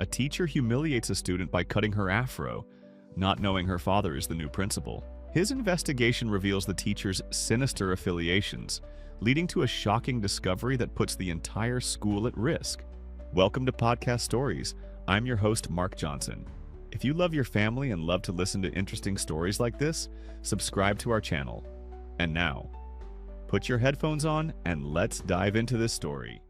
a teacher humiliates a student by cutting her afro, not knowing her father is the new principal. His investigation reveals the teacher's sinister affiliations, leading to a shocking discovery that puts the entire school at risk. Welcome to Podcast Stories. I'm your host, Mark Johnson. If you love your family and love to listen to interesting stories like this, subscribe to our channel. And now, put your headphones on and let's dive into this story.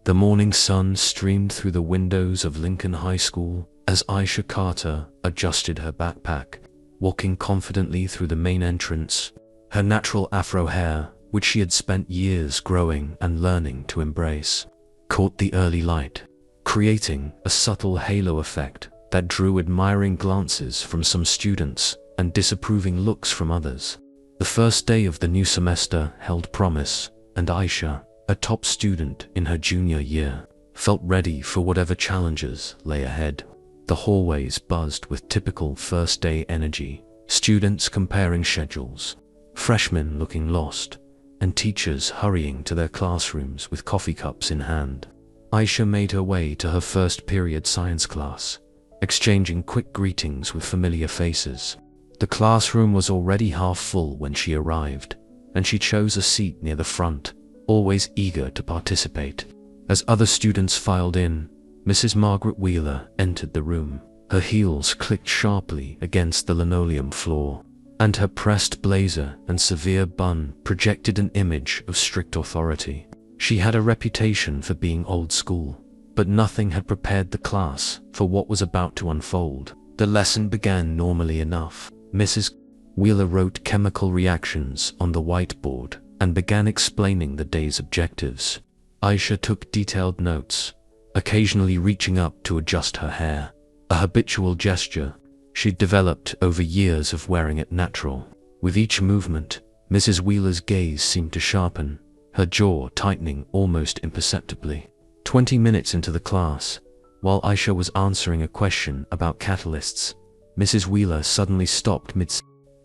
The morning sun streamed through the windows of Lincoln High School as Aisha Carter adjusted her backpack, walking confidently through the main entrance. Her natural afro hair, which she had spent years growing and learning to embrace, caught the early light, creating a subtle halo effect that drew admiring glances from some students and disapproving looks from others. The first day of the new semester held promise, and Aisha, a top student in her junior year, felt ready for whatever challenges lay ahead. The hallways buzzed with typical first-day energy, students comparing schedules, freshmen looking lost, and teachers hurrying to their classrooms with coffee cups in hand. Aisha made her way to her first period science class, exchanging quick greetings with familiar faces. The classroom was already half full when she arrived, and she chose a seat near the front, always eager to participate. As other students filed in, Mrs. Margaret Wheeler entered the room. Her heels clicked sharply against the linoleum floor, and her pressed blazer and severe bun projected an image of strict authority. She had a reputation for being old school, but nothing had prepared the class for what was about to unfold. The lesson began normally enough. Mrs. Wheeler wrote chemical reactions on the whiteboard and began explaining the day's objectives. Aisha took detailed notes, occasionally reaching up to adjust her hair, a habitual gesture she'd developed over years of wearing it natural. With each movement, Mrs. Wheeler's gaze seemed to sharpen, her jaw tightening almost imperceptibly. 20 minutes into the class, while Aisha was answering a question about catalysts, Mrs. Wheeler suddenly stopped mid.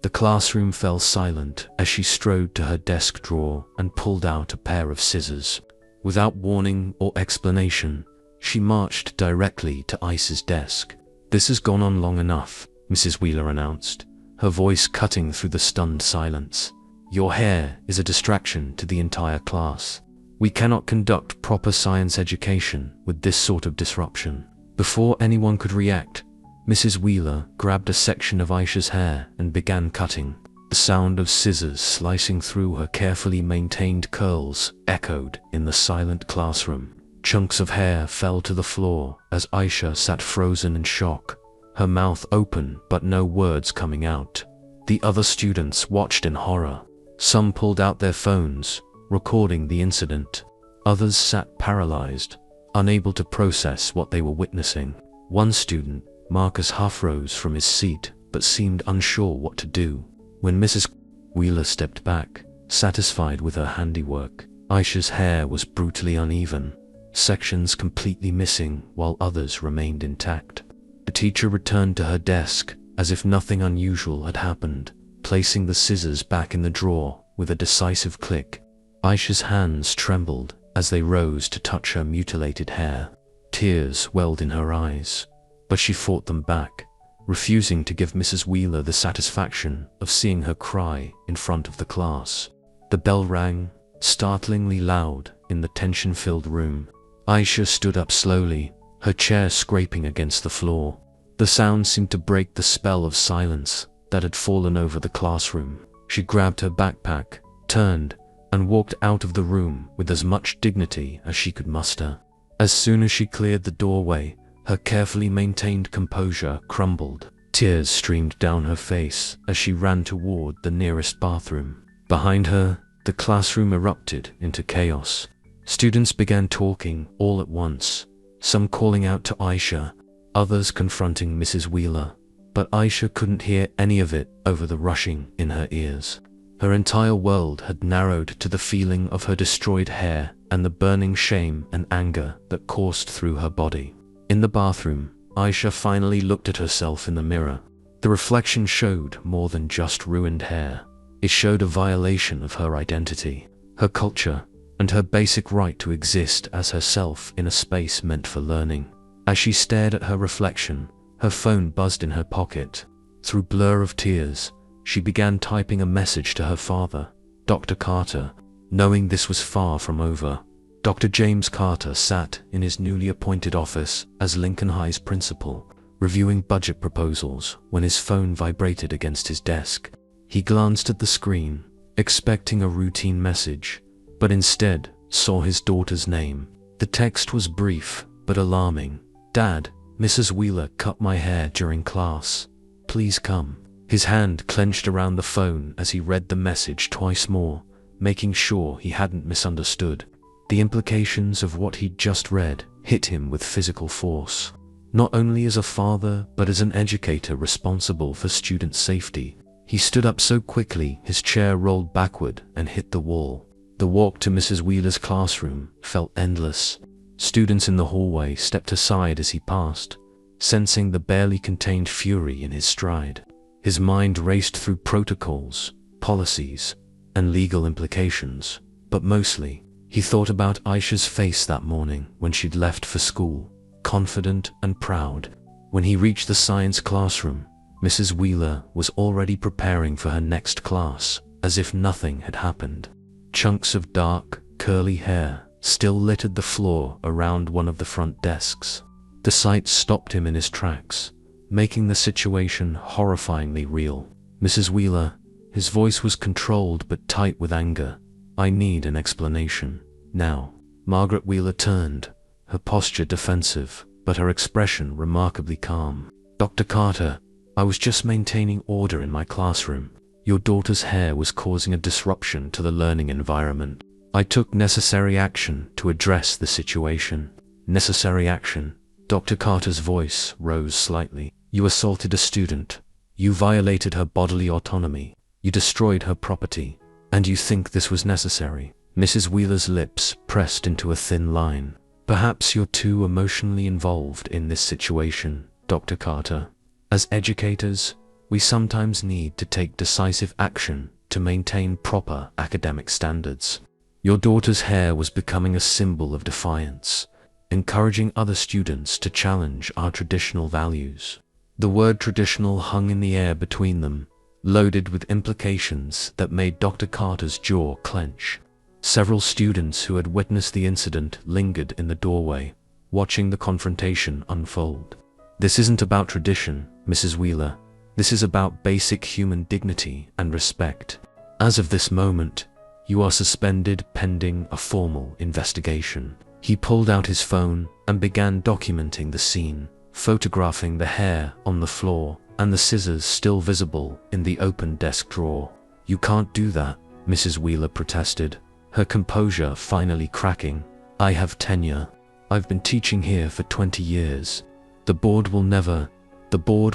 The classroom fell silent as she strode to her desk drawer and pulled out a pair of scissors. Without warning or explanation, she marched directly to Aisha's desk. "This has gone on long enough," Mrs. Wheeler announced, her voice cutting through the stunned silence. "Your hair is a distraction to the entire class. We cannot conduct proper science education with this sort of disruption." Before anyone could react, Mrs. Wheeler grabbed a section of Aisha's hair and began cutting. The sound of scissors slicing through her carefully maintained curls echoed in the silent classroom. Chunks of hair fell to the floor as Aisha sat frozen in shock, her mouth open but no words coming out. The other students watched in horror. Some pulled out their phones, recording the incident. Others sat paralyzed, unable to process what they were witnessing. One student, Marcus, half rose from his seat but seemed unsure what to do. When Mrs. Wheeler stepped back, satisfied with her handiwork, Aisha's hair was brutally uneven, sections completely missing while others remained intact. The teacher returned to her desk as if nothing unusual had happened, placing the scissors back in the drawer with a decisive click. Aisha's hands trembled as they rose to touch her mutilated hair. Tears welled in her eyes, but she fought them back, refusing to give Mrs. Wheeler the satisfaction of seeing her cry in front of the class. The bell rang, startlingly loud in the tension-filled room. Aisha stood up slowly, her chair scraping against the floor. The sound seemed to break the spell of silence that had fallen over the classroom. She grabbed her backpack, turned, and walked out of the room with as much dignity as she could muster. As soon as she cleared the doorway, her carefully maintained composure crumbled. Tears streamed down her face as she ran toward the nearest bathroom. Behind her, the classroom erupted into chaos. Students began talking all at once, some calling out to Aisha, others confronting Mrs. Wheeler. But Aisha couldn't hear any of it over the rushing in her ears. Her entire world had narrowed to the feeling of her destroyed hair and the burning shame and anger that coursed through her body. In the bathroom, Aisha finally looked at herself in the mirror. The reflection showed more than just ruined hair. It showed a violation of her identity, her culture, and her basic right to exist as herself in a space meant for learning. As she stared at her reflection, her phone buzzed in her pocket. Through blur of tears, she began typing a message to her father, Dr. Carter. Knowing this was far from over, Dr. James Carter sat in his newly appointed office as Lincoln High's principal, reviewing budget proposals when his phone vibrated against his desk. He glanced at the screen, expecting a routine message, but instead saw his daughter's name. The text was brief but alarming. "Dad, Mrs. Wheeler cut my hair during class. Please come." His hand clenched around the phone as he read the message twice more, making sure he hadn't misunderstood. The implications of what he'd just read hit him with physical force. Not only as a father, but as an educator responsible for student safety. He stood up so quickly his chair rolled backward and hit the wall. The walk to Mrs. Wheeler's classroom felt endless. Students in the hallway stepped aside as he passed, sensing the barely contained fury in his stride. His mind raced through protocols, policies, and legal implications, but mostly, he thought about Aisha's face that morning when she'd left for school, confident and proud. When he reached the science classroom, Mrs. Wheeler was already preparing for her next class, as if nothing had happened. Chunks of dark, curly hair still littered the floor around one of the front desks. The sight stopped him in his tracks, making the situation horrifyingly real. "Mrs. Wheeler," his voice was controlled but tight with anger, "I need an explanation. Now." Margaret Wheeler turned, her posture defensive, but her expression remarkably calm. "Dr. Carter, I was just maintaining order in my classroom. Your daughter's hair was causing a disruption to the learning environment. I took necessary action to address the situation." "Necessary action?" Dr. Carter's voice rose slightly. "You assaulted a student. You violated her bodily autonomy. You destroyed her property. And you think this was necessary?" Mrs. Wheeler's lips pressed into a thin line. "Perhaps you're too emotionally involved in this situation, Dr. Carter. As educators, we sometimes need to take decisive action to maintain proper academic standards. Your daughter's hair was becoming a symbol of defiance, encouraging other students to challenge our traditional values." The word traditional hung in the air between them, loaded with implications that made Dr. Carter's jaw clench. Several students who had witnessed the incident lingered in the doorway, watching the confrontation unfold. "This isn't about tradition, Mrs. Wheeler. This is about basic human dignity and respect. As of this moment, you are suspended pending a formal investigation." He pulled out his phone and began documenting the scene, photographing the hair on the floor and the scissors still visible in the open desk drawer. "You can't do that," Mrs. Wheeler protested, her composure finally cracking. "I have tenure. I've been teaching here for 20 years. The board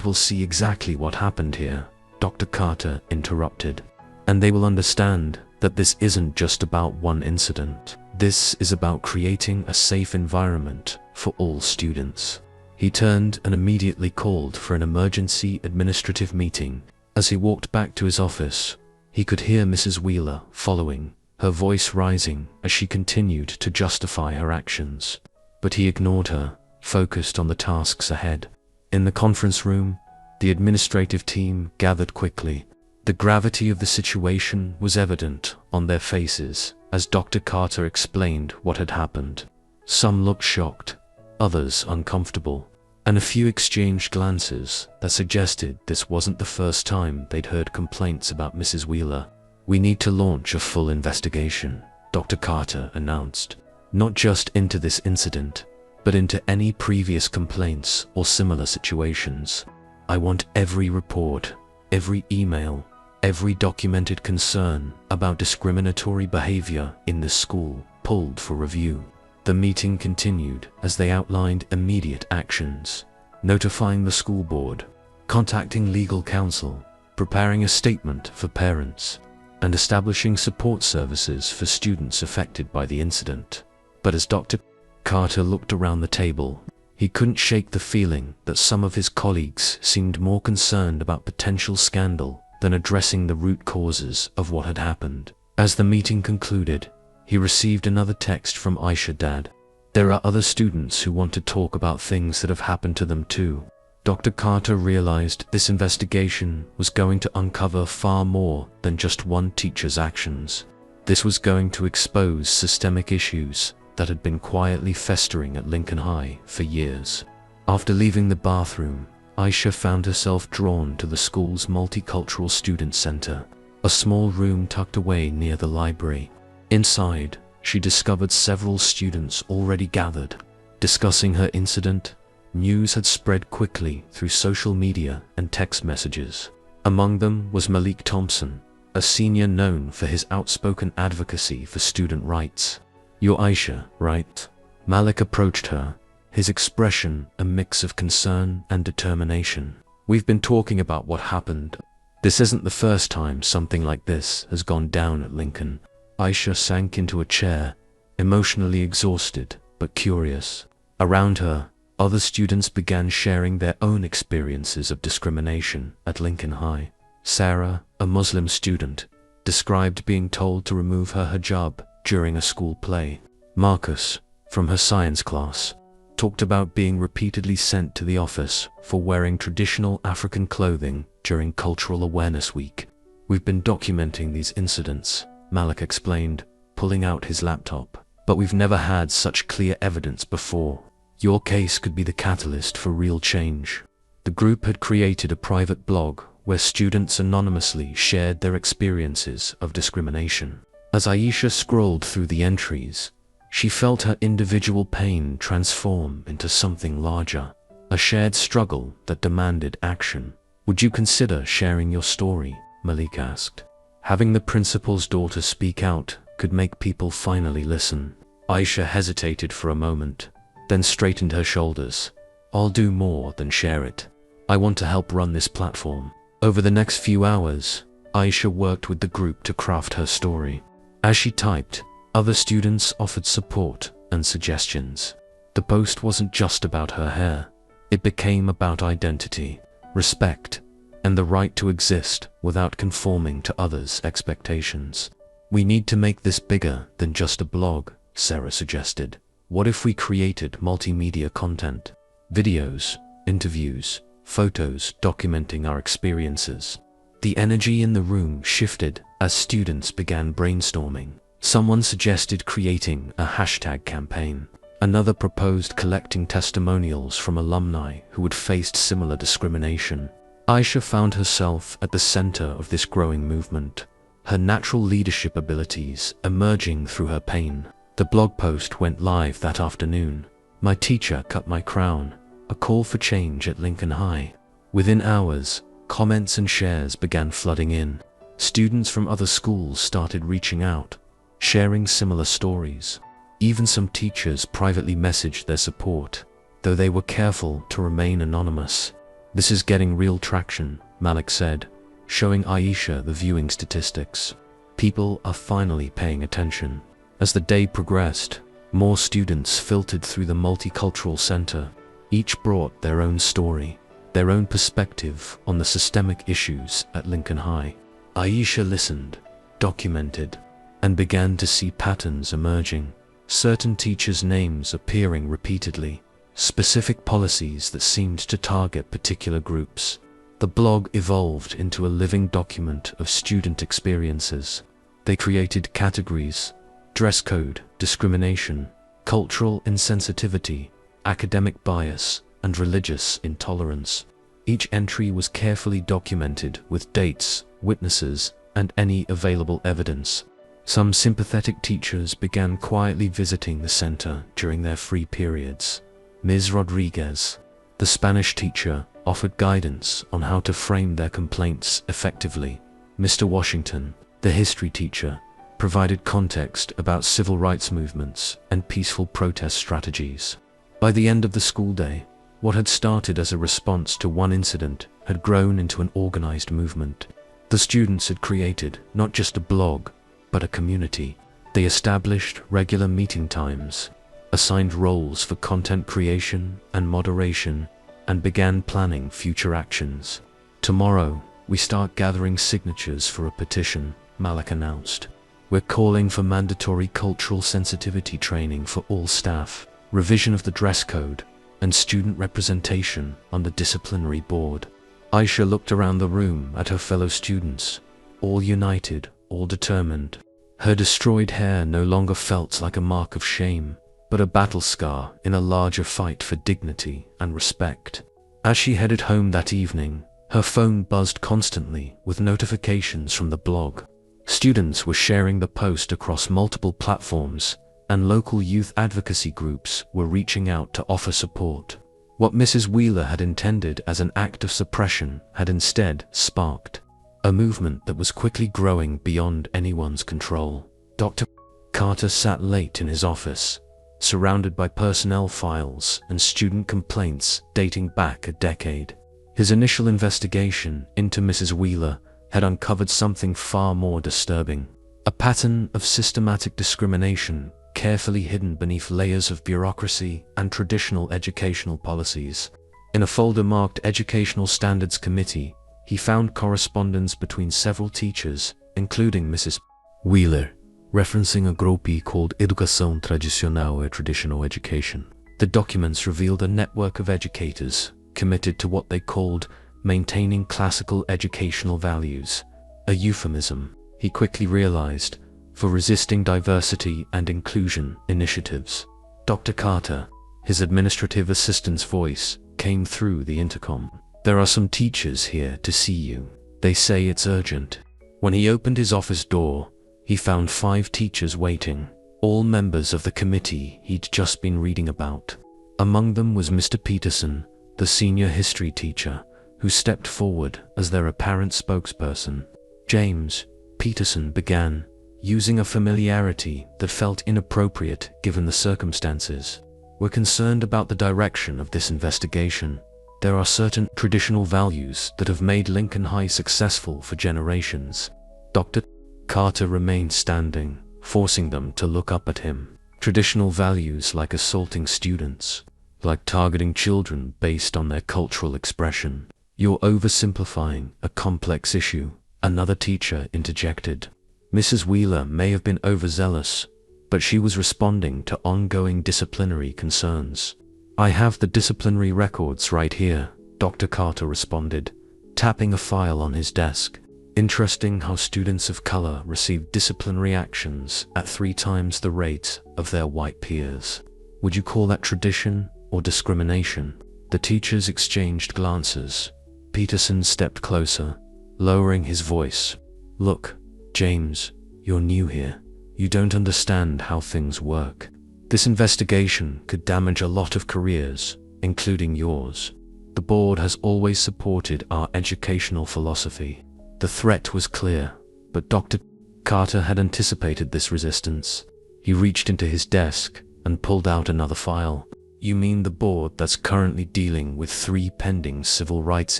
will see exactly what happened here," Dr. Carter interrupted. "And they will understand that this isn't just about one incident. This is about creating a safe environment for all students." He turned and immediately called for an emergency administrative meeting. As he walked back to his office, he could hear Mrs. Wheeler following, her voice rising as she continued to justify her actions. But he ignored her, focused on the tasks ahead. In the conference room, the administrative team gathered quickly. The gravity of the situation was evident on their faces as Dr. Carter explained what had happened. Some looked shocked, others uncomfortable, and a few exchanged glances that suggested this wasn't the first time they'd heard complaints about Mrs. Wheeler. "We need to launch a full investigation," Dr. Carter announced. "Not just into this incident, but into any previous complaints or similar situations. I want every report, every email, every documented concern about discriminatory behavior in this school pulled for review." The meeting continued as they outlined immediate actions: notifying the school board, contacting legal counsel, preparing a statement for parents, and establishing support services for students affected by the incident. But as Dr. Carter looked around the table, he couldn't shake the feeling that some of his colleagues seemed more concerned about potential scandal than addressing the root causes of what had happened. As the meeting concluded, he received another text from Aisha. "Dad, There are other students who want to talk about things that have happened to them too. Dr. Carter realized this investigation was going to uncover far more than just one teacher's actions. This was going to expose systemic issues that had been quietly festering at Lincoln High for years. After leaving the bathroom, Aisha found herself drawn to the school's multicultural student center, a small room tucked away near the library. Inside, she discovered several students already gathered, discussing her incident. News had spread quickly through social media and text messages. Among them was Malik Thompson, a senior known for his outspoken advocacy for student rights. "You're Aisha, right?" Malik approached her, his expression a mix of concern and determination. "We've been talking about what happened. This isn't the first time something like this has gone down at Lincoln." Aisha sank into a chair, emotionally exhausted but curious. Around her, other students began sharing their own experiences of discrimination at Lincoln High. Sarah, a Muslim student, described being told to remove her hijab during a school play. Marcus, from her science class, talked about being repeatedly sent to the office for wearing traditional African clothing during Cultural Awareness Week. "We've been documenting these incidents," Malik explained, pulling out his laptop. "But we've never had such clear evidence before. Your case could be the catalyst for real change." The group had created a private blog where students anonymously shared their experiences of discrimination. As Aisha scrolled through the entries, she felt her individual pain transform into something larger, a shared struggle that demanded action. "Would you consider sharing your story?" Malik asked. Having the principal's daughter speak out could make people finally listen. Aisha hesitated for a moment, then straightened her shoulders. "I'll do more than share it. I want to help run this platform." Over the next few hours, Aisha worked with the group to craft her story. As she typed, other students offered support and suggestions. The post wasn't just about her hair. It became about identity, respect, and the right to exist without conforming to others' expectations. "We need to make this bigger than just a blog," Sarah suggested. "What if we created multimedia content? Videos, interviews, photos documenting our experiences?" The energy in the room shifted as students began brainstorming. Someone suggested creating a hashtag campaign. Another proposed collecting testimonials from alumni who had faced similar discrimination. Aisha found herself at the center of this growing movement, her natural leadership abilities emerging through her pain. The blog post went live that afternoon. "My teacher cut my crown. A call for change at Lincoln High." Within hours, comments and shares began flooding in. Students from other schools started reaching out, sharing similar stories. Even some teachers privately messaged their support, though they were careful to remain anonymous. "This is getting real traction," Malik said, showing Aisha the viewing statistics. "People are finally paying attention." As the day progressed, more students filtered through the multicultural center. Each brought their own story, their own perspective on the systemic issues at Lincoln High. Aisha listened, documented, and began to see patterns emerging. Certain teachers' names appearing repeatedly, specific policies that seemed to target particular groups. The blog evolved into a living document of student experiences. They created categories: dress code, discrimination, cultural insensitivity, academic bias, and religious intolerance. Each entry was carefully documented with dates, witnesses, and any available evidence. Some sympathetic teachers began quietly visiting the center during their free periods. Ms. Rodriguez, the Spanish teacher, offered guidance on how to frame their complaints effectively. Mr. Washington, the history teacher, provided context about civil rights movements and peaceful protest strategies. By the end of the school day, what had started as a response to one incident had grown into an organized movement. The students had created not just a blog, but a community. They established regular meeting times, assigned roles for content creation and moderation, and began planning future actions. "Tomorrow, we start gathering signatures for a petition," Malik announced. "We're calling for mandatory cultural sensitivity training for all staff, revision of the dress code, and student representation on the disciplinary board. Aisha looked around the room at her fellow students, all united, all determined. Her destroyed hair no longer felt like a mark of shame, but a battle scar in a larger fight for dignity and respect. As she headed home that evening, her phone buzzed constantly with notifications from the blog. Students were sharing the post across multiple platforms, and local youth advocacy groups were reaching out to offer support. What Mrs. Wheeler had intended as an act of suppression had instead sparked a movement that was quickly growing beyond anyone's control. Dr. Carter sat late in his office, surrounded by personnel files and student complaints dating back a decade. His initial investigation into Mrs. Wheeler had uncovered something far more disturbing: a pattern of systematic discrimination carefully hidden beneath layers of bureaucracy and traditional educational policies. In a folder marked Educational Standards Committee, he found correspondence between several teachers, including Mrs. Wheeler, referencing a group called Educação Tradicional or Traditional Education. The documents revealed a network of educators committed to what they called maintaining classical educational values, a euphemism, he quickly realized, for resisting diversity and inclusion initiatives. Dr. Carter, his administrative assistant's voice, came through the intercom. "There are some teachers here to see you. They say it's urgent." When he opened his office door, he found 5 teachers waiting, all members of the committee he'd just been reading about. Among them was Mr. Peterson, the senior history teacher, who stepped forward as their apparent spokesperson. "James," Peterson began, using a familiarity that felt inappropriate given the circumstances, "we're concerned about the direction of this investigation. There are certain traditional values that have made Lincoln High successful for generations." Dr. Carter remained standing, forcing them to look up at him. Traditional values like assaulting students, like targeting children based on their cultural expression. "You're oversimplifying a complex issue," another teacher interjected. Mrs. Wheeler may have been overzealous, but she was responding to ongoing disciplinary concerns. "I have the disciplinary records right here," Dr. Carter responded, tapping a file on his desk. "Interesting how students of color receive disciplinary actions at 3 times the rate of their white peers. Would you call that tradition or discrimination?" The teachers exchanged glances. Peterson stepped closer, lowering his voice. "Look, James, you're new here. You don't understand how things work. This investigation could damage a lot of careers, including yours. The board has always supported our educational philosophy." The threat was clear, but Dr. Carter had anticipated this resistance. He reached into his desk and pulled out another file. "You mean the board that's currently dealing with 3 pending civil rights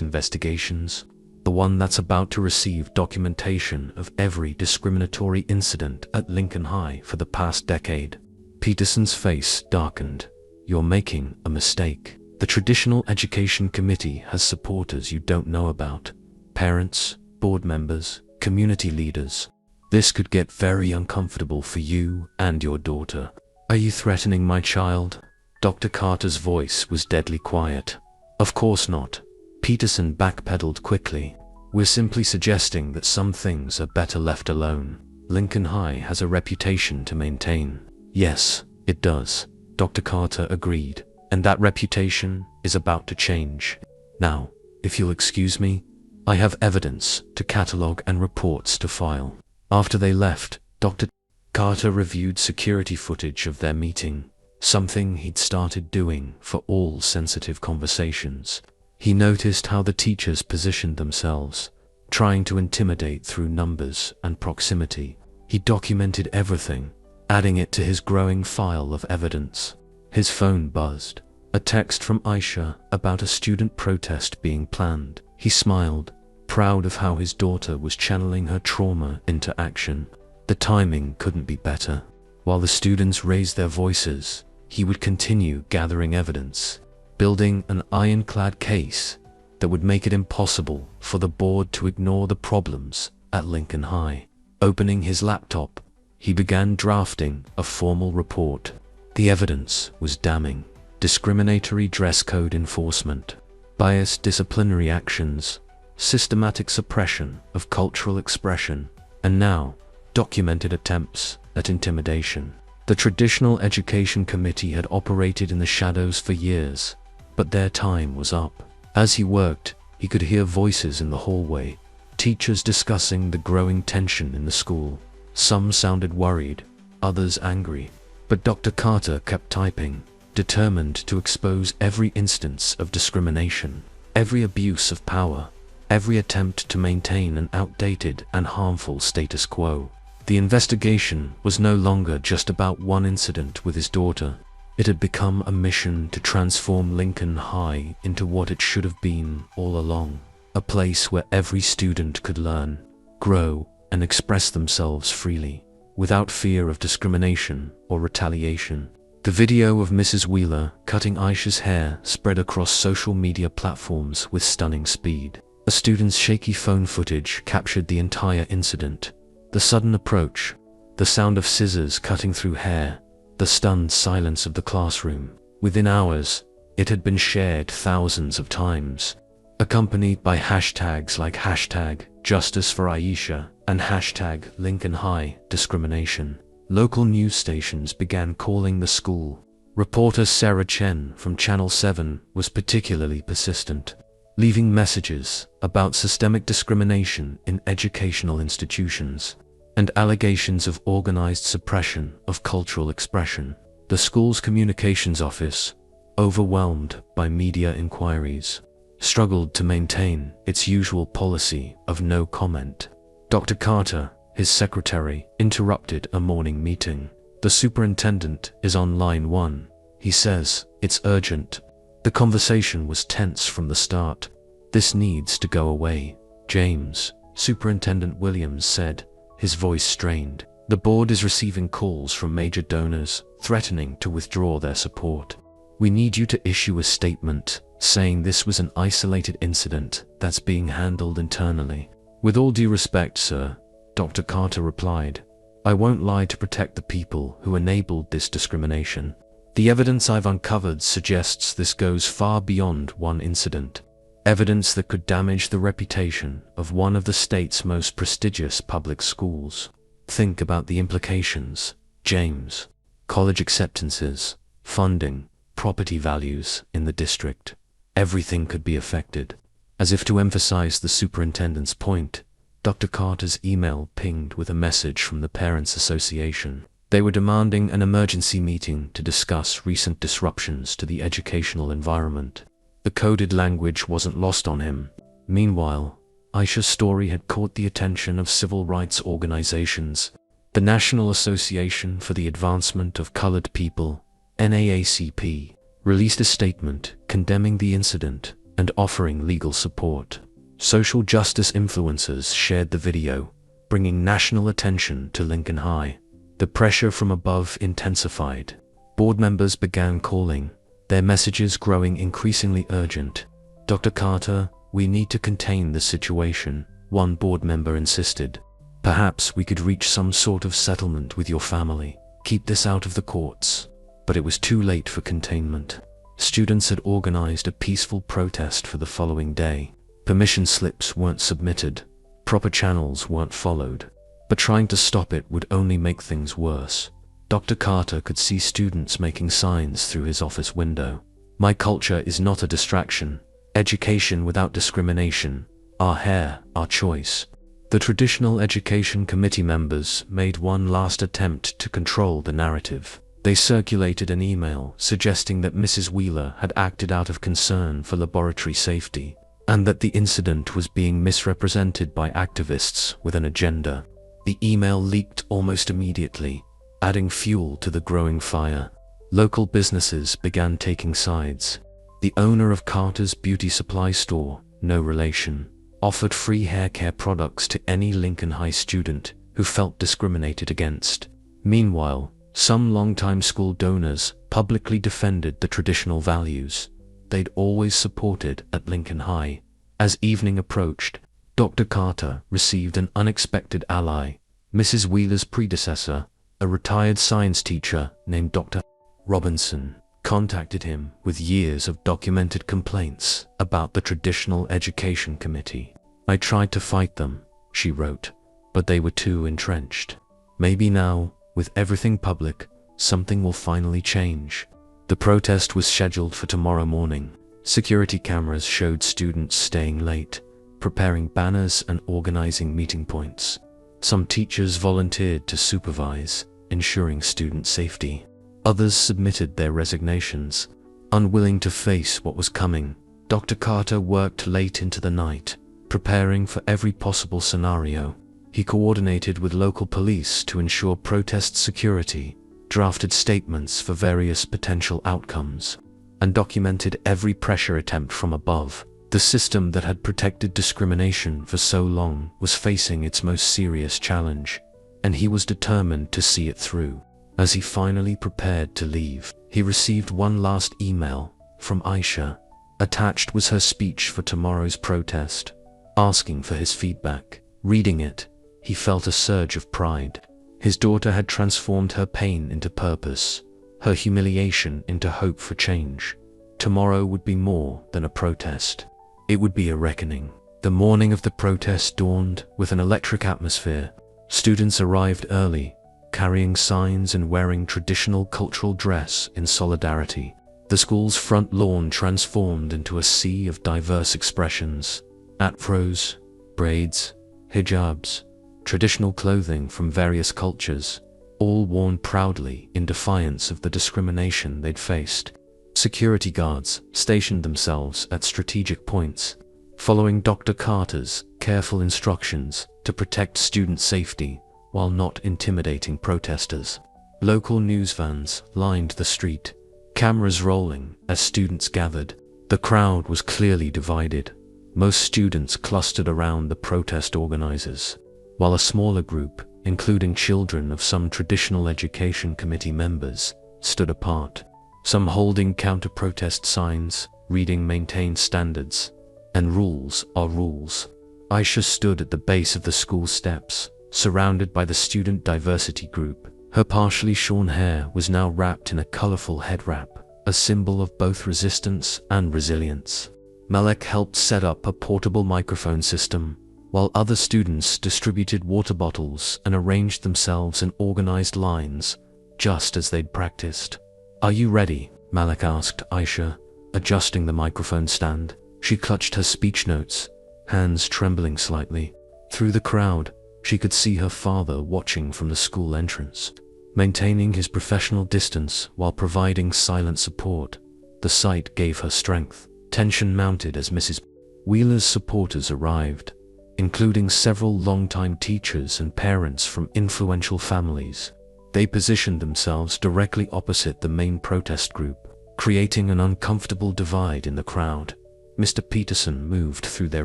investigations? The one that's about to receive documentation of every discriminatory incident at Lincoln High for the past decade?" Peterson's face darkened. "You're making a mistake. The Traditional Education Committee has supporters you don't know about. Parents, board members, community leaders. This could get very uncomfortable for you and your daughter." "Are you threatening my child?" Dr. Carter's voice was deadly quiet. "Of course not." Peterson backpedaled quickly. "We're simply suggesting that some things are better left alone. Lincoln High has a reputation to maintain." "Yes, it does," Dr. Carter agreed, "and that reputation is about to change. Now, if you'll excuse me, I have evidence to catalog and reports to file." After they left, Dr. Carter reviewed security footage of their meeting, something he'd started doing for all sensitive conversations. He noticed how the teachers positioned themselves, trying to intimidate through numbers and proximity. He documented everything, adding it to his growing file of evidence. His phone buzzed. A text from Aisha about a student protest being planned. He smiled, proud of how his daughter was channeling her trauma into action. The timing couldn't be better. While the students raised their voices, he would continue gathering evidence, building an ironclad case that would make it impossible for the board to ignore the problems at Lincoln High. Opening his laptop, he began drafting a formal report. The evidence was damning. Discriminatory dress code enforcement, biased disciplinary actions, systematic suppression of cultural expression, and now, documented attempts at intimidation. The Traditional Education Committee had operated in the shadows for years, but their time was up. As he worked, he could hear voices in the hallway, teachers discussing the growing tension in the school. Some sounded worried, others angry, but Dr. Carter kept typing, determined to expose every instance of discrimination, every abuse of power, every attempt to maintain an outdated and harmful status quo. The investigation was no longer just about one incident with his daughter. It had become a mission to transform Lincoln High into what it should have been all along, a place where every student could learn, grow, and express themselves freely, without fear of discrimination or retaliation. The video of Mrs. Wheeler cutting Aisha's hair spread across social media platforms with stunning speed. A student's shaky phone footage captured the entire incident. The sudden approach, the sound of scissors cutting through hair, the stunned silence of the classroom. Within hours, it had been shared thousands of times, accompanied by hashtags like #JusticeForAisha and #LincolnHighDiscrimination. Local news stations began calling the school. Reporter Sarah Chen from Channel 7 was particularly persistent, leaving messages about systemic discrimination in educational institutions and allegations of organized suppression of cultural expression. The school's communications office, overwhelmed by media inquiries, struggled to maintain its usual policy of no comment. Dr. Carter, his secretary, interrupted a morning meeting. "The superintendent is on line 1. He says it's urgent." The conversation was tense from the start. "This needs to go away, James," Superintendent Williams said, his voice strained. "The board is receiving calls from major donors threatening to withdraw their support. We need you to issue a statement saying this was an isolated incident that's being handled internally." "With all due respect, sir," Dr. Carter replied, "I won't lie to protect the people who enabled this discrimination. The evidence I've uncovered suggests this goes far beyond one incident. Evidence that could damage the reputation of one of the state's most prestigious public schools. Think about the implications, James. College acceptances, funding, property values in the district. Everything could be affected." As if to emphasize the superintendent's point, Dr. Carter's email pinged with a message from the Parents Association. They were demanding an emergency meeting to discuss recent disruptions to the educational environment. The coded language wasn't lost on him. Meanwhile, Aisha's story had caught the attention of civil rights organizations. The National Association for the Advancement of Colored People, NAACP, released a statement condemning the incident and offering legal support. Social justice influencers shared the video, bringing national attention to Lincoln High. The pressure from above intensified. Board members began calling, their messages growing increasingly urgent. "Dr. Carter, we need to contain the situation," one board member insisted. "Perhaps we could reach some sort of settlement with your family. Keep this out of the courts." But it was too late for containment. Students had organized a peaceful protest for the following day. Permission slips weren't submitted, proper channels weren't followed, but trying to stop it would only make things worse. Dr. Carter could see students making signs through his office window. "My culture is not a distraction. Education without discrimination. Our hair, our choice." The Traditional Education Committee members made one last attempt to control the narrative. They circulated an email suggesting that Mrs. Wheeler had acted out of concern for laboratory safety, and that the incident was being misrepresented by activists with an agenda. The email leaked almost immediately, adding fuel to the growing fire. Local businesses began taking sides. The owner of Carter's beauty supply store, no relation, offered free hair care products to any Lincoln High student who felt discriminated against. Meanwhile, some longtime school donors publicly defended the traditional values they'd always supported at Lincoln High. As evening approached, Dr. Carter received an unexpected ally, Mrs. Wheeler's predecessor, a retired science teacher named Dr. Robinson contacted him with years of documented complaints about the Traditional Education Committee. "I tried to fight them," she wrote, "but they were too entrenched. Maybe now, with everything public, something will finally change." The protest was scheduled for tomorrow morning. Security cameras showed students staying late, preparing banners and organizing meeting points. Some teachers volunteered to supervise, ensuring student safety. Others submitted their resignations, unwilling to face what was coming. Dr. Carter worked late into the night, preparing for every possible scenario. He coordinated with local police to ensure protest security, drafted statements for various potential outcomes, and documented every pressure attempt from above. The system that had protected discrimination for so long was facing its most serious challenge, and he was determined to see it through. As he finally prepared to leave, he received one last email from Aisha. Attached was her speech for tomorrow's protest, asking for his feedback. Reading it, he felt a surge of pride. His daughter had transformed her pain into purpose, her humiliation into hope for change. Tomorrow would be more than a protest. It would be a reckoning. The morning of the protest dawned with an electric atmosphere. Students arrived early, carrying signs and wearing traditional cultural dress in solidarity. The school's front lawn transformed into a sea of diverse expressions: afros, braids, hijabs, traditional clothing from various cultures, all worn proudly in defiance of the discrimination they'd faced. Security guards stationed themselves at strategic points, following Dr. Carter's careful instructions to protect student safety while not intimidating protesters. Local news vans lined the street, cameras rolling as students gathered. The crowd was clearly divided. Most students clustered around the protest organizers, while a smaller group, including children of some Traditional Education Committee members, stood apart. Some holding counter-protest signs, reading "Maintain standards" and "Rules are rules." Aisha stood at the base of the school steps, surrounded by the student diversity group. Her partially shorn hair was now wrapped in a colorful head wrap, a symbol of both resistance and resilience. Malek helped set up a portable microphone system, while other students distributed water bottles and arranged themselves in organized lines, just as they'd practiced. "Are you ready?" Malek asked Aisha, adjusting the microphone stand. She clutched her speech notes, hands trembling slightly. Through the crowd, she could see her father watching from the school entrance, maintaining his professional distance while providing silent support. The sight gave her strength. Tension mounted as Mrs. Wheeler's supporters arrived, including several longtime teachers and parents from influential families. They positioned themselves directly opposite the main protest group, creating an uncomfortable divide in the crowd. Mr. Peterson moved through their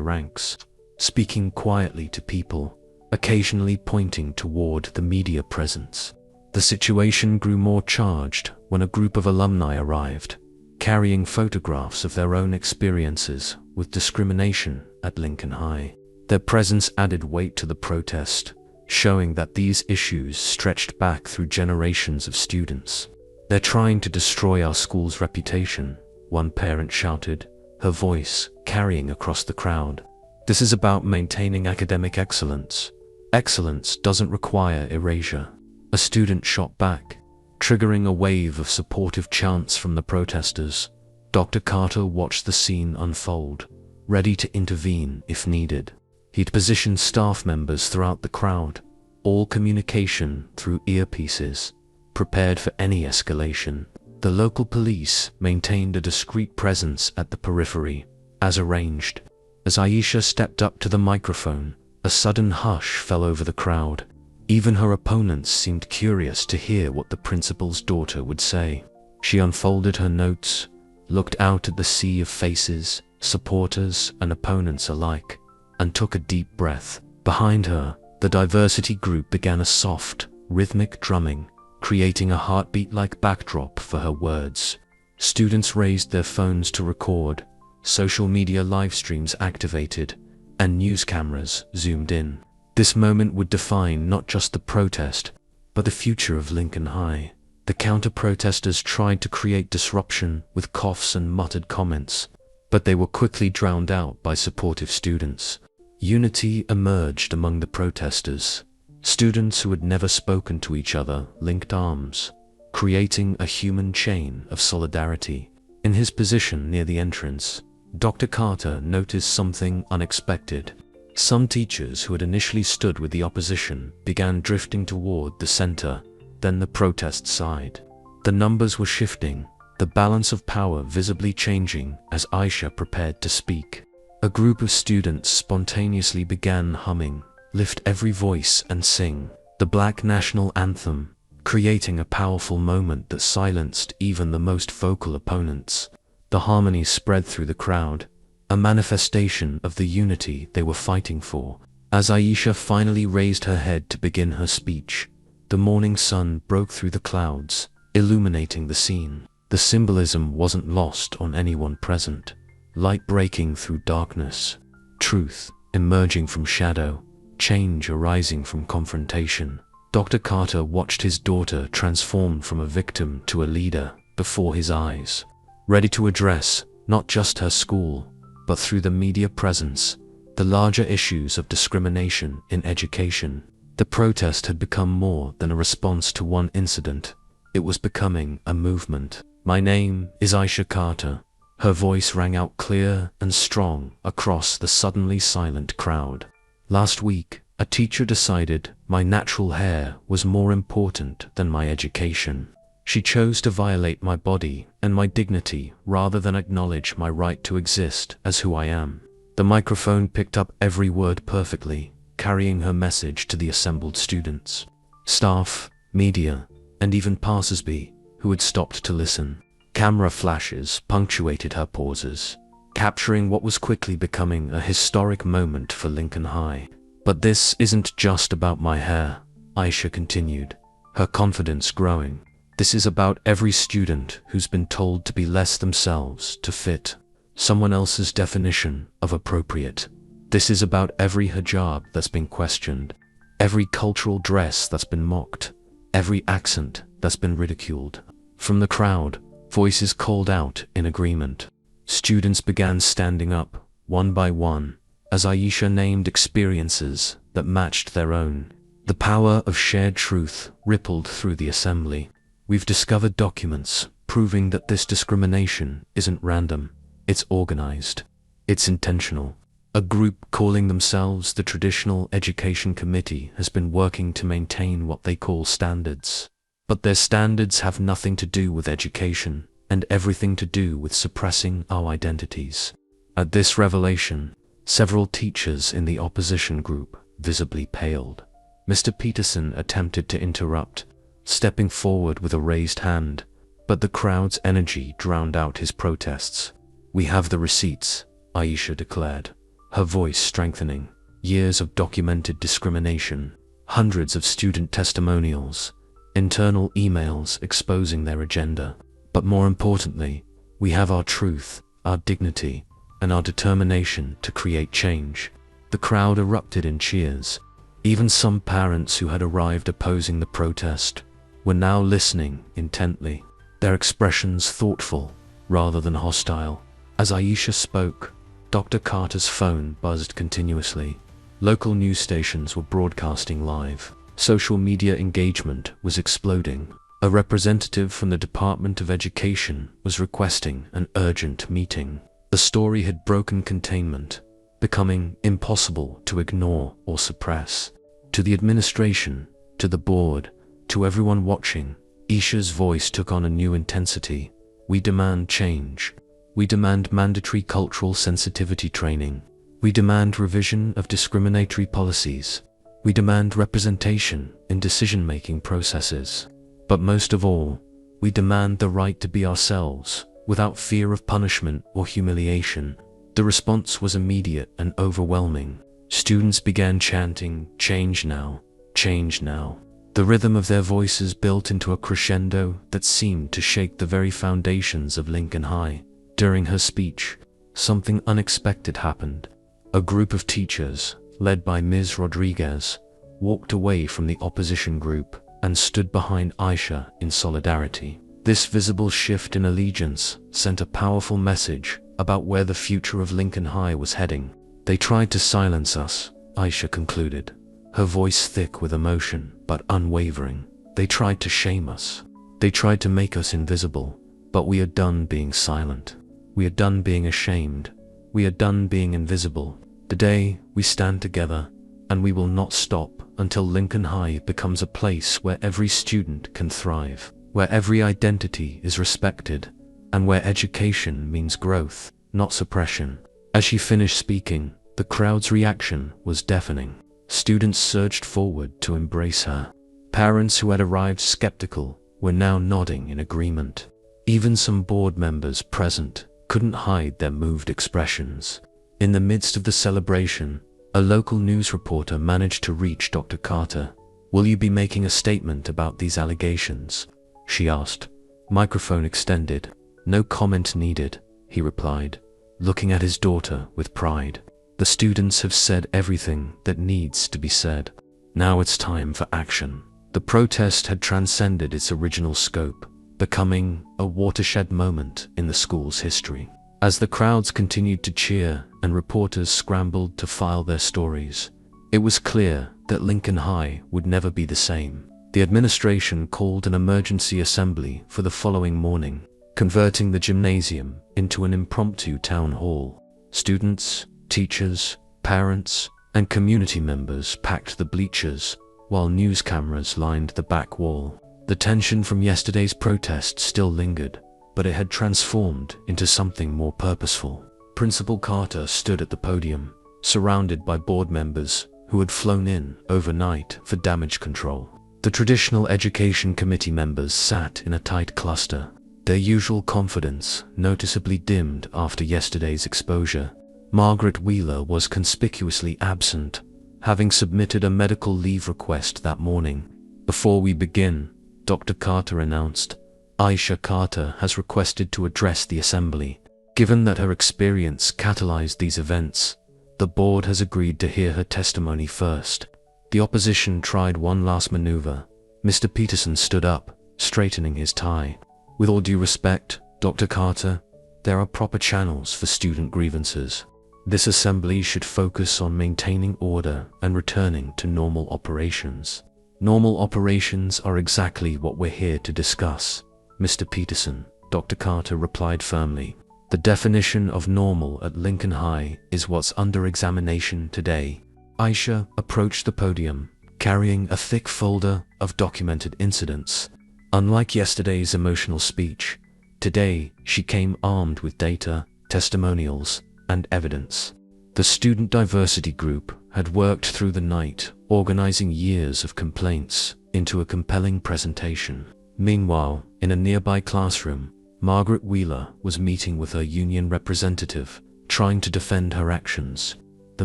ranks, speaking quietly to people, occasionally pointing toward the media presence. The situation grew more charged when a group of alumni arrived, carrying photographs of their own experiences with discrimination at Lincoln High. Their presence added weight to the protest, showing that these issues stretched back through generations of students. "They're trying to destroy our school's reputation," one parent shouted, her voice carrying across the crowd. "This is about maintaining academic excellence. Excellence doesn't require erasure." A student shot back, triggering a wave of supportive chants from the protesters. Dr. Carter watched the scene unfold, ready to intervene if needed. He'd positioned staff members throughout the crowd, all communication through earpieces, prepared for any escalation. The local police maintained a discreet presence at the periphery, as arranged. As Aisha stepped up to the microphone, a sudden hush fell over the crowd. Even her opponents seemed curious to hear what the principal's daughter would say. She unfolded her notes, looked out at the sea of faces, supporters and opponents alike, and took a deep breath. Behind her, the diversity group began a soft, rhythmic drumming, creating a heartbeat-like backdrop for her words. Students raised their phones to record, social media live streams activated, and news cameras zoomed in. This moment would define not just the protest, but the future of Lincoln High. The counter-protesters tried to create disruption with coughs and muttered comments, but they were quickly drowned out by supportive students. Unity emerged among the protesters. Students who had never spoken to each other linked arms, creating a human chain of solidarity. In his position near the entrance, Dr. Carter noticed something unexpected. Some teachers who had initially stood with the opposition began drifting toward the center, then the protest side. The numbers were shifting, the balance of power visibly changing as Aisha prepared to speak. A group of students spontaneously began humming, "Lift every voice and sing," the Black national anthem, creating a powerful moment that silenced even the most vocal opponents. The harmony spread through the crowd, a manifestation of the unity they were fighting for. As Aisha finally raised her head to begin her speech, the morning sun broke through the clouds, illuminating the scene. The symbolism wasn't lost on anyone present. Light breaking through darkness, truth emerging from shadow, change arising from confrontation. Dr. Carter watched his daughter transform from a victim to a leader before his eyes, ready to address not just her school, but through the media presence, the larger issues of discrimination in education. The protest had become more than a response to one incident. It was becoming a movement. "My name is Aisha Carter." Her voice rang out clear and strong across the suddenly silent crowd. "Last week, a teacher decided my natural hair was more important than my education. She chose to violate my body and my dignity rather than acknowledge my right to exist as who I am." The microphone picked up every word perfectly, carrying her message to the assembled students, staff, media, and even passers-by who had stopped to listen. Camera flashes punctuated her pauses, capturing what was quickly becoming a historic moment for Lincoln High. "But this isn't just about my hair," Aisha continued, her confidence growing. "This is about every student who's been told to be less themselves to fit someone else's definition of appropriate. This is about every hijab that's been questioned, every cultural dress that's been mocked, every accent that's been ridiculed." From the crowd, voices called out in agreement. Students began standing up, one by one, as Aisha named experiences that matched their own. The power of shared truth rippled through the assembly. "We've discovered documents proving that this discrimination isn't random, it's organized, it's intentional. A group calling themselves the Traditional Education Committee has been working to maintain what they call standards. But their standards have nothing to do with education and everything to do with suppressing our identities." At this revelation, several teachers in the opposition group visibly paled. Mr. Peterson attempted to interrupt, stepping forward with a raised hand, but the crowd's energy drowned out his protests. "We have the receipts," Aisha declared, her voice strengthening. "Years of documented discrimination, hundreds of student testimonials, internal emails exposing their agenda. But more importantly, we have our truth, our dignity, and our determination to create change." The crowd erupted in cheers. Even some parents who had arrived opposing the protest were now listening intently, their expressions thoughtful rather than hostile. As Aisha spoke, Dr. Carter's phone buzzed continuously. Local news stations were broadcasting live. Social media engagement was exploding. A representative from the Department of Education was requesting an urgent meeting. The story had broken containment, becoming impossible to ignore or suppress. To the administration, to the board, to everyone watching, Aisha's voice took on a new intensity. "We demand change. We demand mandatory cultural sensitivity training. We demand revision of discriminatory policies. We demand representation in decision-making processes. But most of all, we demand the right to be ourselves, without fear of punishment or humiliation." The response was immediate and overwhelming. Students began chanting, "Change now, change now." The rhythm of their voices built into a crescendo that seemed to shake the very foundations of Lincoln High. During her speech, something unexpected happened. A group of teachers, led by Ms. Rodriguez, walked away from the opposition group, and stood behind Aisha in solidarity. This visible shift in allegiance sent a powerful message about where the future of Lincoln High was heading. "They tried to silence us," Aisha concluded, her voice thick with emotion but unwavering. "They tried to shame us. They tried to make us invisible, but we are done being silent. We are done being ashamed. We are done being invisible. Today, we stand together, and we will not stop until Lincoln High becomes a place where every student can thrive, where every identity is respected, and where education means growth, not suppression." As she finished speaking, the crowd's reaction was deafening. Students surged forward to embrace her. Parents who had arrived skeptical were now nodding in agreement. Even some board members present couldn't hide their moved expressions. In the midst of the celebration, a local news reporter managed to reach Dr. Carter. "Will you be making a statement about these allegations?" she asked. Microphone extended. "No comment needed," he replied, looking at his daughter with pride. "The students have said everything that needs to be said. Now it's time for action." The protest had transcended its original scope, becoming a watershed moment in the school's history. As the crowds continued to cheer and reporters scrambled to file their stories, it was clear that Lincoln High would never be the same. The administration called an emergency assembly for the following morning, converting the gymnasium into an impromptu town hall. Students, teachers, parents, and community members packed the bleachers, while news cameras lined the back wall. The tension from yesterday's protest still lingered, but it had transformed into something more purposeful. Principal Carter stood at the podium, surrounded by board members who had flown in overnight for damage control. The traditional education committee members sat in a tight cluster, their usual confidence noticeably dimmed after yesterday's exposure. Margaret Wheeler was conspicuously absent, having submitted a medical leave request that morning. "Before we begin," Dr. Carter announced, "Aisha Carter has requested to address the assembly. Given that her experience catalyzed these events, the board has agreed to hear her testimony first." The opposition tried one last maneuver. Mr. Peterson stood up, straightening his tie. "With all due respect, Dr. Carter, there are proper channels for student grievances. This assembly should focus on maintaining order and returning to normal operations." "Normal operations are exactly what we're here to discuss, Mr. Peterson," Dr. Carter replied firmly. "The definition of normal at Lincoln High is what's under examination today." Aisha approached the podium, carrying a thick folder of documented incidents. Unlike yesterday's emotional speech, today she came armed with data, testimonials, and evidence. The student diversity group had worked through the night, organizing years of complaints into a compelling presentation. Meanwhile, in a nearby classroom, Margaret Wheeler was meeting with her union representative, trying to defend her actions. The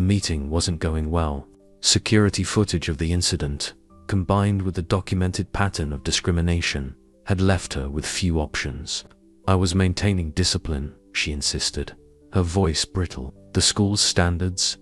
meeting wasn't going well. Security footage of the incident, combined with the documented pattern of discrimination, had left her with few options. "I was maintaining discipline," she insisted, her voice brittle. The school's standards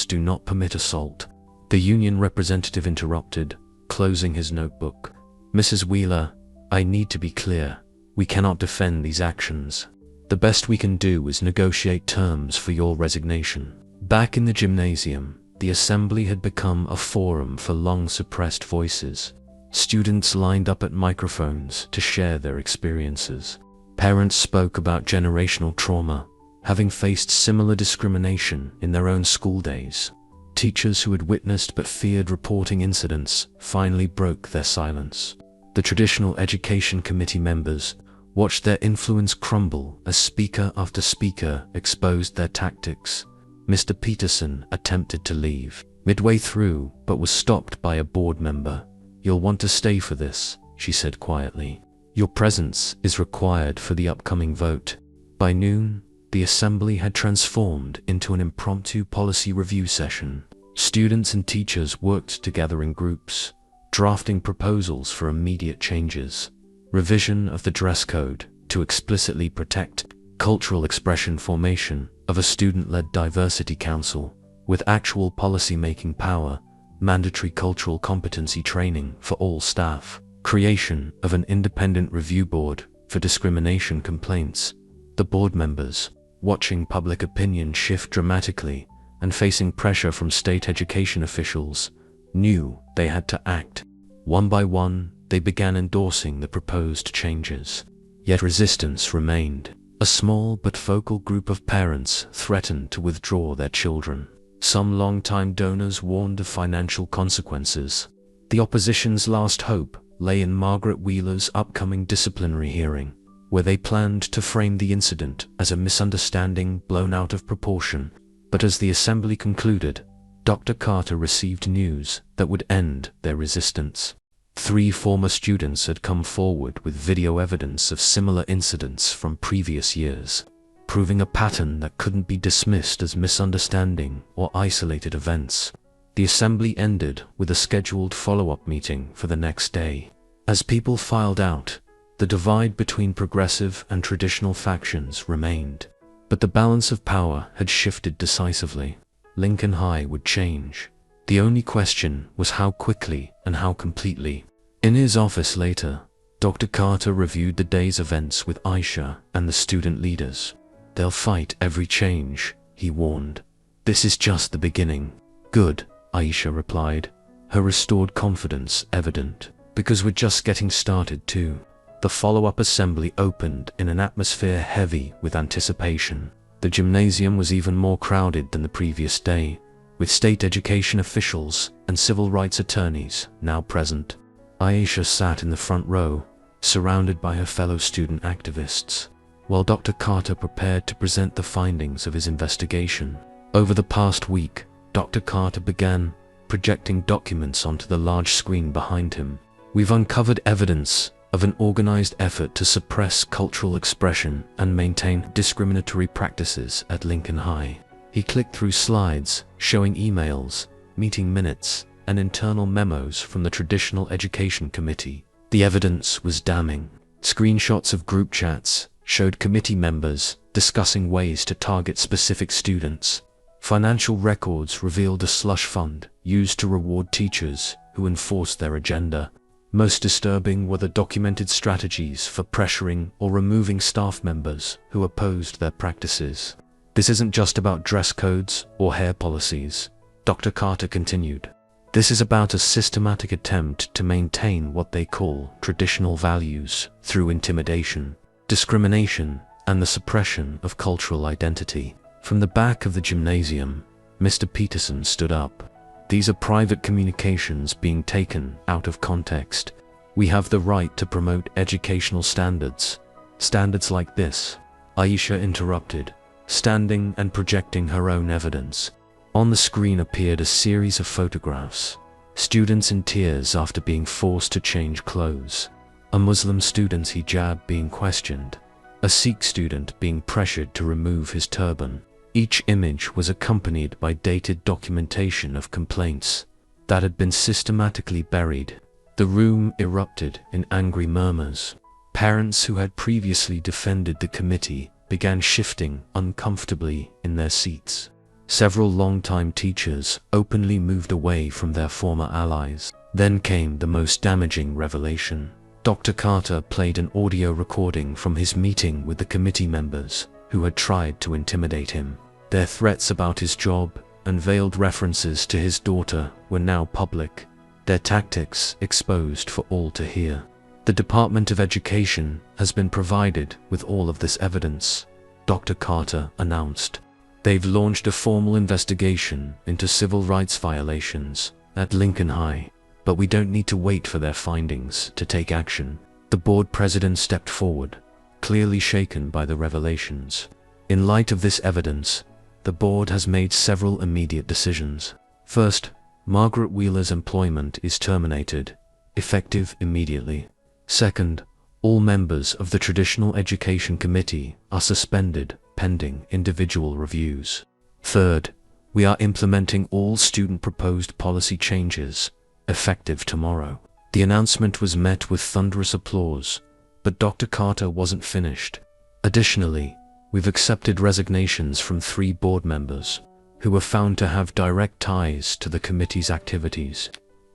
do not permit assault." The union representative interrupted, closing his notebook. "Mrs. Wheeler, I need to be clear. We cannot defend these actions. The best we can do is negotiate terms for your resignation." Back in the gymnasium, the assembly had become a forum for long-suppressed voices. Students lined up at microphones to share their experiences. Parents spoke about generational trauma, having faced similar discrimination in their own school days. Teachers who had witnessed but feared reporting incidents finally broke their silence. The traditional education committee members watched their influence crumble as speaker after speaker exposed their tactics. Mr. Peterson attempted to leave midway through, but was stopped by a board member. "You'll want to stay for this," she said quietly. "Your presence is required for the upcoming vote." By noon, the assembly had transformed into an impromptu policy review session. Students and teachers worked together in groups, drafting proposals for immediate changes. Revision of the dress code to explicitly protect cultural expression, formation of a student-led diversity council with actual policy-making power, mandatory cultural competency training for all staff, creation of an independent review board for discrimination complaints. The board members, watching public opinion shift dramatically and facing pressure from state education officials, knew they had to act. One by one, they began endorsing the proposed changes. Yet resistance remained. A small but vocal group of parents threatened to withdraw their children. Some long-time donors warned of financial consequences. The opposition's last hope lay in Margaret Wheeler's upcoming disciplinary hearing, where they planned to frame the incident as a misunderstanding blown out of proportion. But as the assembly concluded, Dr. Carter received news that would end their resistance. 3 former students had come forward with video evidence of similar incidents from previous years, proving a pattern that couldn't be dismissed as misunderstanding or isolated events. The assembly ended with a scheduled follow-up meeting for the next day. As people filed out, the divide between progressive and traditional factions remained. But the balance of power had shifted decisively. Lincoln High would change. The only question was how quickly and how completely. In his office later, Dr. Carter reviewed the day's events with Aisha and the student leaders. "They'll fight every change," he warned. "This is just the beginning." "Good," Aisha replied, her restored confidence evident. "Because we're just getting started too." The follow-up assembly opened in an atmosphere heavy with anticipation. The gymnasium was even more crowded than the previous day, with state education officials and civil rights attorneys now present. Aisha sat in the front row, surrounded by her fellow student activists, while Dr. Carter prepared to present the findings of his investigation. Over the past week, Dr. Carter began projecting documents onto the large screen behind him. "We've uncovered evidence of an organized effort to suppress cultural expression and maintain discriminatory practices at Lincoln High." He clicked through slides showing emails, meeting minutes, and internal memos from the Traditional Education Committee. The evidence was damning. Screenshots of group chats showed committee members discussing ways to target specific students. Financial records revealed a slush fund used to reward teachers who enforced their agenda. Most disturbing were the documented strategies for pressuring or removing staff members who opposed their practices. "This isn't just about dress codes or hair policies," Dr. Carter continued. "This is about a systematic attempt to maintain what they call traditional values through intimidation, discrimination, and the suppression of cultural identity." From the back of the gymnasium, Mr. Peterson stood up. "These are private communications being taken out of context. We have the right to promote educational standards. Standards like this," Aisha interrupted, standing and projecting her own evidence. On the screen appeared a series of photographs. Students in tears after being forced to change clothes. A Muslim student's hijab being questioned. A Sikh student being pressured to remove his turban. Each image was accompanied by dated documentation of complaints that had been systematically buried. The room erupted in angry murmurs. Parents who had previously defended the committee began shifting uncomfortably in their seats. Several longtime teachers openly moved away from their former allies. Then came the most damaging revelation. Dr. Carter played an audio recording from his meeting with the committee members who had tried to intimidate him. Their threats about his job and veiled references to his daughter were now public, their tactics exposed for all to hear. "The Department of Education has been provided with all of this evidence," Dr. Carter announced. "They've launched a formal investigation into civil rights violations at Lincoln High, but we don't need to wait for their findings to take action." The board president stepped forward, clearly shaken by the revelations. "In light of this evidence, the board has made several immediate decisions. First, Margaret Wheeler's employment is terminated, effective immediately. Second, all members of the Traditional Education Committee are suspended pending individual reviews. Third, we are implementing all student-proposed policy changes, effective tomorrow." The announcement was met with thunderous applause, but Dr. Carter wasn't finished. "Additionally, we've accepted resignations from 3 board members who were found to have direct ties to the committee's activities.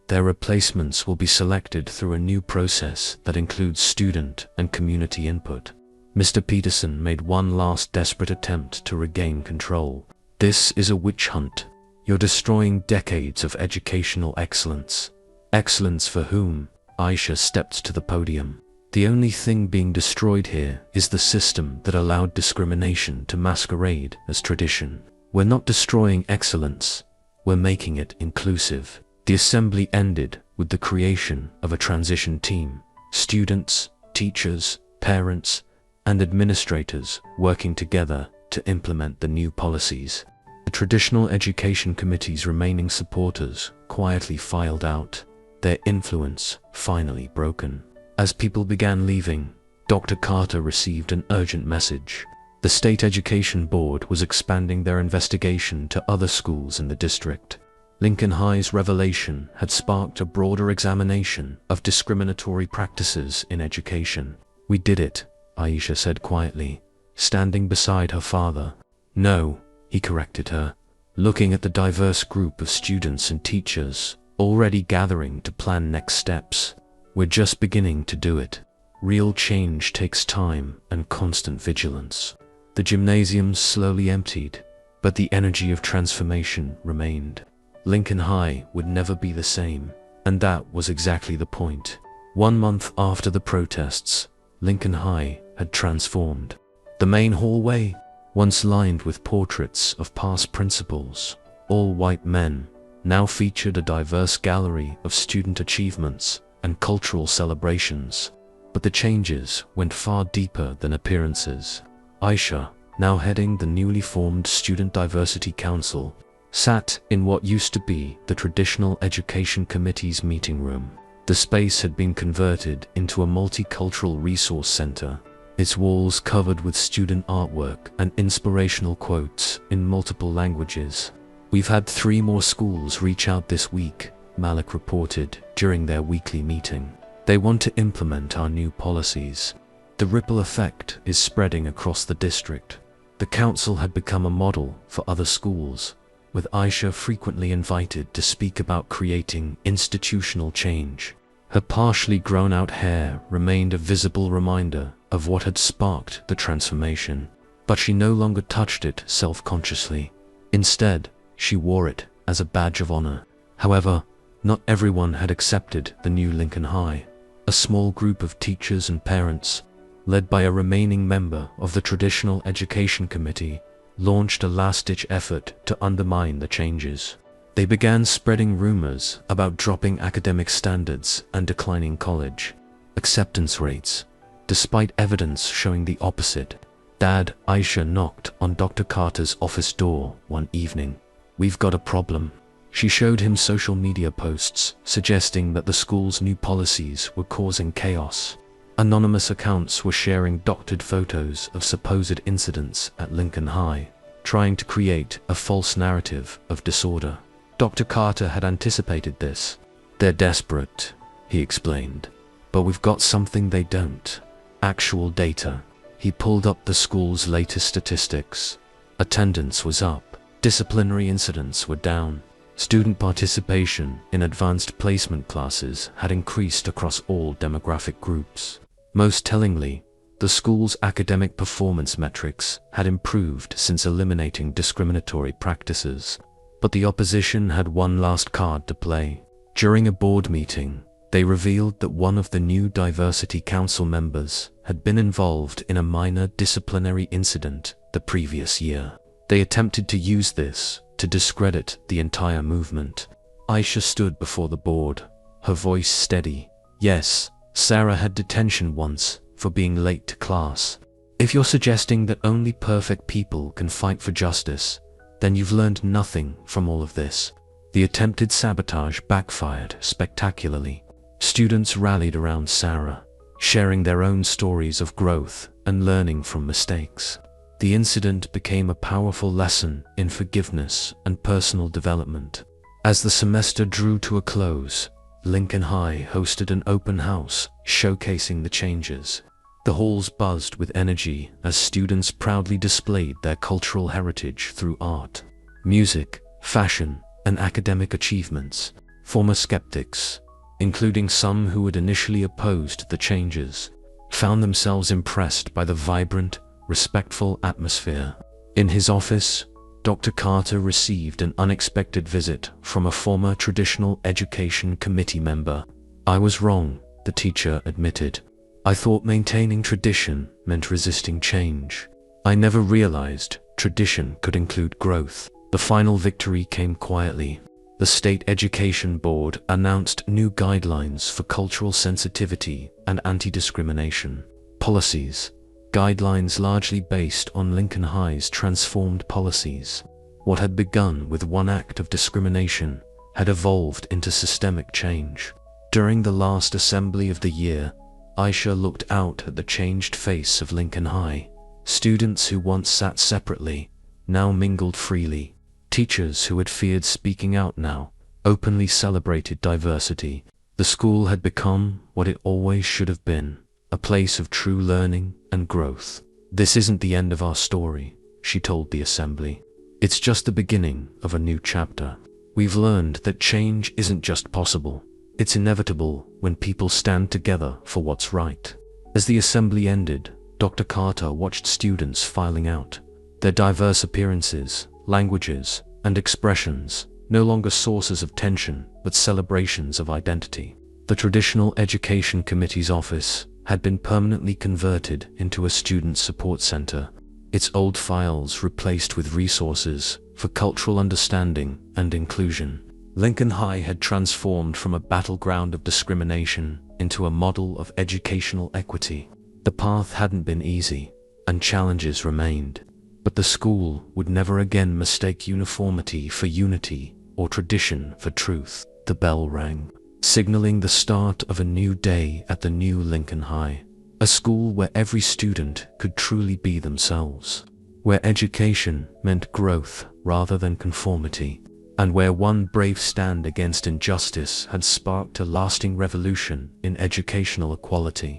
Their replacements will be selected through a new process that includes student and community input. Mr. Peterson made one last desperate attempt to regain control. This is a witch hunt. You're destroying decades of educational excellence. Excellence for whom? Aisha stepped to the podium. The only thing being destroyed here is the system that allowed discrimination to masquerade as tradition. We're not destroying excellence, we're making it inclusive. The assembly ended with the creation of a transition team. Students, teachers, parents, and administrators working together to implement the new policies. The traditional education committee's remaining supporters quietly filed out, their influence finally broken. As people began leaving, Dr. Carter received an urgent message. The State Education Board was expanding their investigation to other schools in the district. Lincoln High's revelation had sparked a broader examination of discriminatory practices in education. "We did it," Aisha said quietly, standing beside her father. "No," he corrected her, looking at the diverse group of students and teachers already gathering to plan next steps. "We're just beginning to do it. Real change takes time and constant vigilance." The gymnasiums slowly emptied, but the energy of transformation remained. Lincoln High would never be the same, and that was exactly the point. 1 month after the protests, Lincoln High had transformed. The main hallway, once lined with portraits of past principals, all white men, now featured a diverse gallery of student achievements and cultural celebrations. But the changes went far deeper than appearances. Aisha, now heading the newly formed Student Diversity Council, sat in what used to be the traditional education committee's meeting room. The space had been converted into a multicultural resource center, its walls covered with student artwork and inspirational quotes in multiple languages. "We've had 3 more schools reach out this week," Malik reported during their weekly meeting. "They want to implement our new policies." The ripple effect is spreading across the district. The council had become a model for other schools, with Aisha frequently invited to speak about creating institutional change. Her partially grown-out hair remained a visible reminder of what had sparked the transformation, but she no longer touched it self-consciously. Instead, she wore it as a badge of honor. However, not everyone had accepted the new Lincoln High. A small group of teachers and parents, led by a remaining member of the Traditional Education Committee, launched a last-ditch effort to undermine the changes. They began spreading rumors about dropping academic standards and declining college acceptance rates, despite evidence showing the opposite. Dad, Aisha knocked on Dr. Carter's office door one evening. "We've got a problem." She showed him social media posts suggesting that the school's new policies were causing chaos. Anonymous accounts were sharing doctored photos of supposed incidents at Lincoln High, trying to create a false narrative of disorder. Dr. Carter had anticipated this. "They're desperate," he explained. "But we've got something they don't. Actual data." He pulled up the school's latest statistics. Attendance was up. Disciplinary incidents were down. Student participation in advanced placement classes had increased across all demographic groups. Most tellingly, the school's academic performance metrics had improved since eliminating discriminatory practices. But the opposition had one last card to play. During a board meeting, they revealed that one of the new Diversity Council members had been involved in a minor disciplinary incident the previous year. They attempted to use this to discredit the entire movement. Aisha stood before the board, her voice steady. "Yes, Sarah had detention once for being late to class. If you're suggesting that only perfect people can fight for justice, then you've learned nothing from all of this." The attempted sabotage backfired spectacularly. Students rallied around Sarah, sharing their own stories of growth and learning from mistakes. The incident became a powerful lesson in forgiveness and personal development. As the semester drew to a close, Lincoln High hosted an open house showcasing the changes. The halls buzzed with energy as students proudly displayed their cultural heritage through art. music, fashion, and academic achievements. Former skeptics, including some who had initially opposed the changes, found themselves impressed by the vibrant, respectful atmosphere. In his office, Dr. Carter received an unexpected visit from a former Traditional Education Committee member. "I was wrong," the teacher admitted. "I thought maintaining tradition meant resisting change. I never realized tradition could include growth." The final victory came quietly. The State Education Board announced new guidelines for cultural sensitivity and anti-discrimination policies. Guidelines largely based on Lincoln High's transformed policies. What had begun with one act of discrimination had evolved into systemic change. During the last assembly of the year, Aisha looked out at the changed face of Lincoln High. Students who once sat separately now mingled freely. Teachers who had feared speaking out now openly celebrated diversity. The school had become what it always should have been, a place of true learning and growth. "This isn't the end of our story," she told the assembly. "It's just the beginning of a new chapter. We've learned that change isn't just possible, it's inevitable when people stand together for what's right." As the assembly ended, Dr. Carter watched students filing out, their diverse appearances, languages, and expressions no longer sources of tension but celebrations of identity. The Traditional Education Committee's office had been permanently converted into a student support center, its old files replaced with resources for cultural understanding and inclusion. Lincoln High had transformed from a battleground of discrimination into a model of educational equity. The path hadn't been easy, and challenges remained, but the school would never again mistake uniformity for unity or tradition for truth. The bell rang, signaling the start of a new day at the new Lincoln High, a school where every student could truly be themselves, where education meant growth rather than conformity, and where one brave stand against injustice had sparked a lasting revolution in educational equality.